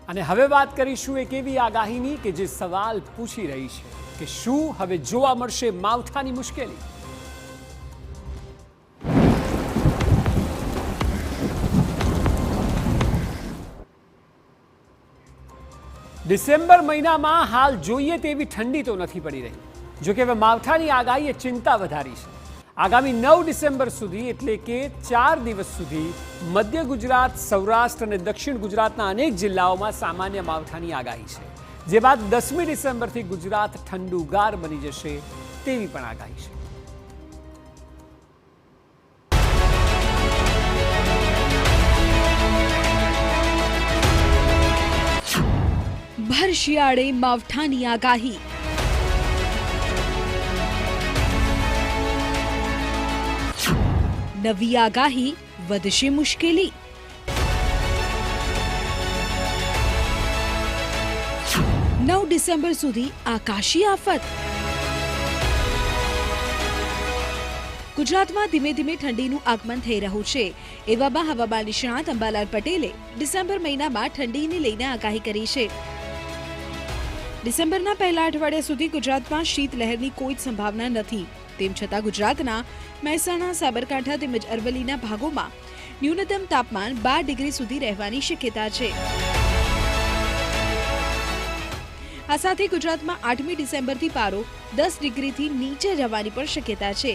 અને હવે વાત કરીશું એક એવી આગાહીની કે જે સવાલ પૂછી રહી છે કે શું હવે જોવા મળશે માવઠાની મુશ્કેલી? ડિસેમ્બર મહિનામાં હાલ જોઈએ તેવી ઠંડી તો નથી પડી રહી, જો કે હવે માવઠાની આગાહીએ ચિંતા વધારી છે. આગામી 9 ડિસેમ્બર સુધી એટલે કે 4 દિવસ સુધી મધ્ય ગુજરાત, સૌરાષ્ટ્ર અને દક્ષિણ ગુજરાતના અનેક જિલ્લાઓમાં સામાન્ય માવઠાની આગાહી છે, જે બાદ 10મી ડિસેમ્બરથી ગુજરાત ઠંડુગાર બની જશે તેવી પણ આગાહી છે. ભર શિયાળે માવઠાની આગાહી. નવી આગાહી, વધશે મુશ્કેલી. 9 ડિસેમ્બર સુધી આકાશી આફત. ગુજરાતમાં ધીમે ધીમે ઠંડીનું આગમન થઈ રહ્યું છે. એવામાં હવામાન નિષ્ણાત અંબાલાલ પટેલે ડિસેમ્બર મહિનામાં ઠંડીને લઈને આગાહી કરી છે. ડિસેમ્બરના પહેલા અઠવાડિયા સુધી ગુજરાતમાં શીતલહેરની કોઈ જ સંભાવના નથી. તેમ છતાં ગુજરાતના મહેસાણા, સાબરકાંઠા તેમજ અરવલ્લીના ભાગોમાં ન્યૂનતમ તાપમાન 12 ડિગ્રી સુધી રહેવાની શક્યતા છે. આ સાથે ગુજરાતમાં 8મી ડિસેમ્બરથી પારો 10 ડિગ્રીથી નીચે જવાની પણ શક્યતા છે.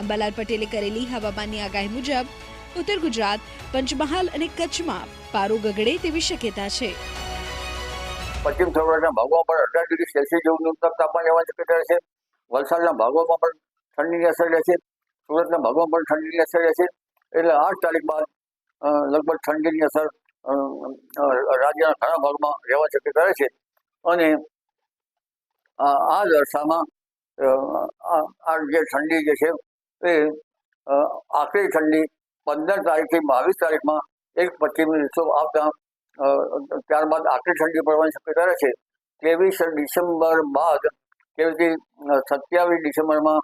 અંબાલાલ પટેલે કરેલી હવામાનની આગાહી મુજબ ઉત્તર ગુજરાત, પંચમહાલ અને કચ્છમાં પારો ગગડે તેવી શક્યતા છે. પશ્ચિમ સૌરાષ્ટ્રના ભાગોમાં પણ 18 ડિગ્રી સેલ્સિયસ જેવું ન્યૂનતમ તાપમાન રહેવાની શક્યતા રહેશે. વલસાડના ભાગોમાં પણ ઠંડીની અસર રહેશે. સુરતના ભાગોમાં પણ ઠંડીની અસર રહેશે. એટલે 8 તારીખ બાદ લગભગ ઠંડીની અસર રાજ્યના ઘણા ભાગમાં રહેવાની શક્યતા રહેશે. અને આ દશામાં આ જે ઠંડી જે છે એ આખરી ઠંડી 15 તારીખથી 22 તારીખમાં એક પશ્ચિમી રીતો આવતા ત્યારબાદ આખરી ઠંડી પડવાની શક્યતા રહેશે. 23 ડિસેમ્બર બાદ કેવી 27 ડિસેમ્બરમાં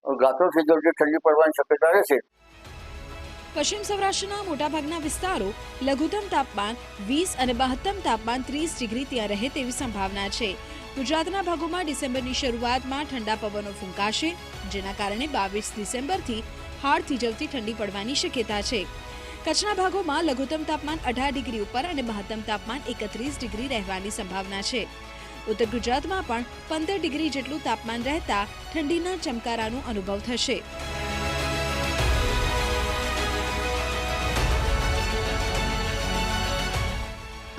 ગાત્રોથી જોરથી ઠંડી પડવાની શક્યતા રહેશે. પશ્ચિમ સૌરાષ્ટ્રના મોટાભાગના વિસ્તારો લઘુત્તમ તાપમાન 20 અને મહત્તમ તાપમાન 30 ડિગ્રી ત્યાં રહે તેવી સંભાવના છે. ગુજરાતના ભાગોમાં ડિસેમ્બરની શરૂઆતમાં ઠંડા પવનો ફૂંકાશે, જેના કારણે 22 ડિસેમ્બરથી હાડ થીજવતી ઠંડી પડવાની શક્યતા છે. કચ્છના ભાગોમાં લઘુત્તમ તાપમાન 18 ડિગ્રી ઉપર અને મહત્તમ તાપમાન 31 ડિગ્રી રહેવાની સંભાવના છે. ઉત્તર ગુજરાતમાં પણ 15 ડિગ્રી જેટલું તાપમાન રહેતા ઠંડીના ચમકારાનો અનુભવ થશે.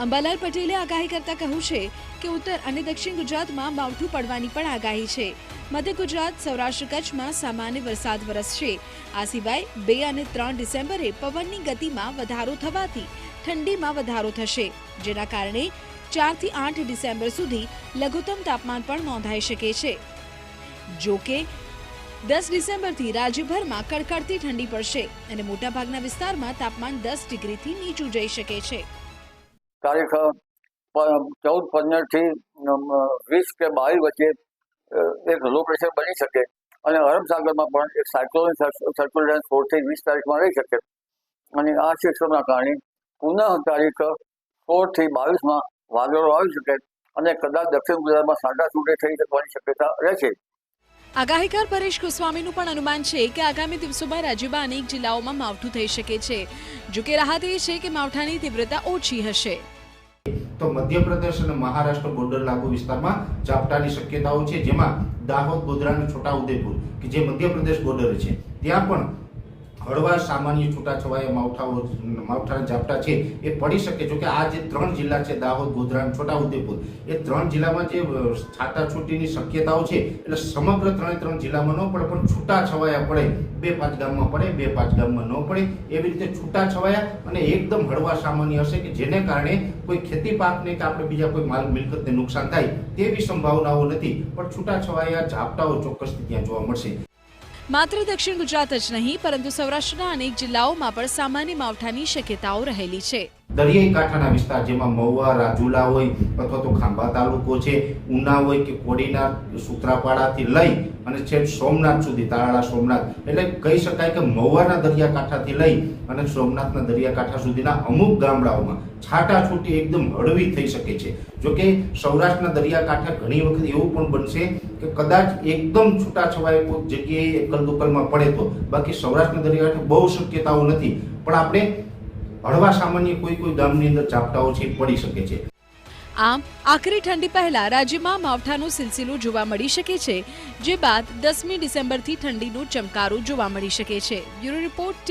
અંબાલાલ પટેલે આગાહી કરતા કહ્યું છે કે ઉત્તર અને દક્ષિણ ગુજરાતમાં માવઠું પડવાની પણ આગાહી છે. મધ્ય ગુજરાત, સૌરાષ્ટ્ર, કચ્છમાં સામાન્ય વરસાદ વરસશે. આ સિવાય 2 અને 3 ડિસેમ્બરે પવનની ગતિમાં વધારો થવાથી ઠંડીમાં વધારો થશે, જેના કારણે 4 થી 8 ડિસેમ્બર સુધી લઘુત્તમ તાપમાન પણ નોંધાઈ શકે છે. જો કે 10 ડિસેમ્બરથી રાજ્યભરમાં કડકડતી ઠંડી પડશે અને મોટાભાગના વિસ્તારમાં તાપમાન 10 ડિગ્રીથી નીચું જઈ શકે છે. તારીખ 14-15 થી 20 કે 22 વચ્ચે એક લો પ્રેશર બની શકે અને અરબ સાગરમાં પણ એક સાયક્લોનિક સર્ક્યુલેશન 16 થી 20 તારીખમાં રહી શકે. અને આ સિસ્ટમના કારણે પુનઃ તારીખ 16 થી 22માં વાદળો આવી શકે અને કદાચ દક્ષિણ ગુજરાતમાં છાંટાછૂટે થઈ શકવાની શક્યતા રહેશે. આગાહીકાર પરેશ ગોસ્વામીનું પણ અનુમાન છે કે આગામી દિવસોમાં રાજ્યમાં અનેક જિલ્લાઓમાં માવઠું થઈ શકે છે. જોકે રાહત એ છે કે માવઠાની તીવ્રતા ઓછી હશે. તો મધ્યપ્રદેશ અને મહારાષ્ટ્ર બોર્ડર લાગુ વિસ્તારમાં ઝાપટાની શક્યતાઓ છે, જેમાં દાહોદ, ગોધરા અને છોટાઉદેપુર કે જે મધ્યપ્રદેશ બોર્ડર છે ત્યાં પણ હળવા સામાન્ય છૂટાછવાયા માવઠાના ઝાપટા છે એ પડી શકે. જો કે આ જે 3 જિલ્લા છે, દાહોદ, ગોધરા અને છોટાઉદેપુર, એ 3 જિલ્લામાં જે છાટાછૂટીની શક્યતાઓ છે એટલે સમગ્ર 3 જિલ્લામાં ન પડે પણ છૂટાછવાયા પડે, 2-5 ગામમાં પડે, 2-5 ગામમાં ન પડે, એવી રીતે છૂટાછવાયા અને એકદમ હળવા સામાન્ય હશે કે જેને કારણે કોઈ ખેતી પાકને કે આપણે બીજા કોઈ માલ મિલકતને નુકસાન થાય તેવી સંભાવનાઓ નથી, પણ છૂટાછવાયા ઝાપટાઓ ચોક્કસથી ત્યાં જોવા મળશે. માત્ર દક્ષિણ ગુજરાત જ નહીં પરંતુ સૌરાષ્ટ્રના અનેક જિલ્લાઓમાં પણ સામાન્ય માવઠાની શક્યતાઓ રહેલી છે. દરિયાઈ કાંઠાના વિસ્તાર જેમાં મહુવા, રાજુલા હોય અથવા તો ખાંભા તાલુકો છે, ઉના હોય કે કોડીનાર, સૂત્રાપાડાથી લઈ અને છેક સોમનાથ સુધી, તાલાળા સોમનાથ, એટલે કહી શકાય કે મહુવાના દરિયાકાંઠાથી લઈ અને સોમનાથના દરિયાકાંઠા સુધીના અમુક ગામડાઓમાં છાટાછૂટી એકદમ હળવી થઈ શકે છે. જોકે સૌરાષ્ટ્રના દરિયાકાંઠે ઘણી વખત એવું પણ બનશે કે કદાચ એકદમ છૂટાછવાયા કોઈક જગ્યાએ એકલ દુકલમાં પડે તો, બાકી સૌરાષ્ટ્રના દરિયાકાંઠે બહુ શક્યતાઓ નથી, પણ આપણે હળવા સામાન્ય કોઈ ગામની અંદર ઝાપટાઓ છે પડી શકે છે. આમ આખરી ઠંડી પહેલા રાજ્યમાં માવઠાનો સિલસિલો જોવા મળી શકે છે, જે બાદ 10મી ડિસેમ્બરથી ઠંડીનો ચમકારો જોવા મળી શકે છે. Bureau report.